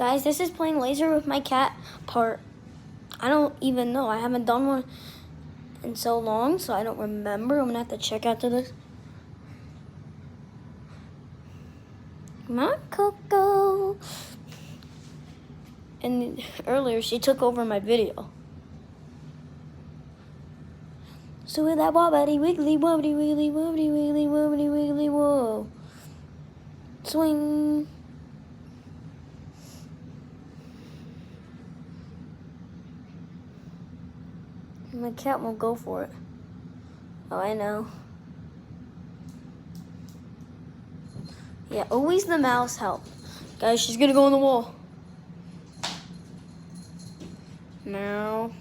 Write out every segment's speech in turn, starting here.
Guys, this is playing laser with my cat part. I don't even know. I haven't done one in so long, so I don't remember. I'm gonna have to check after this. Come on, Coco. And earlier, she took over my video. So with that wobbly wiggly wobbly wiggly wobbly wiggly wobbly wiggly whoa. Swing. My cat won't go for it. Oh, I know. Yeah, always the mouse help. Guys, she's gonna go on the wall. Now.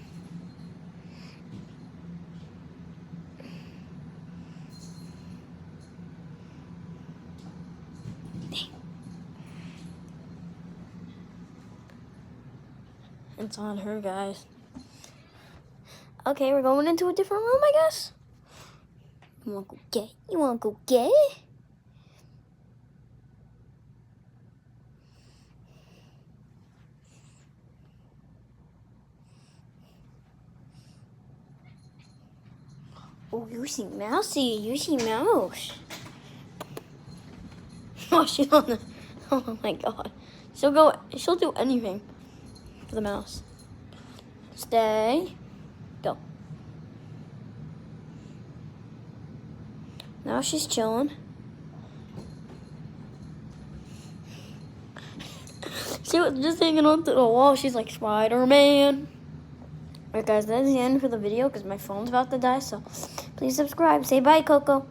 It's on her, guys. Okay, we're going into a different room, I guess. You wanna go get? You wanna go get? Oh, you see Mousy. You see Mouse. Oh, she's on the... Oh, my God. She'll do anything for the mouse. Stay. Go. Now she's chilling. She was just hanging onto the wall. She's like Spider-Man. Alright, guys, that's the end for the video because my phone's about to die. So please subscribe. Say bye, Coco.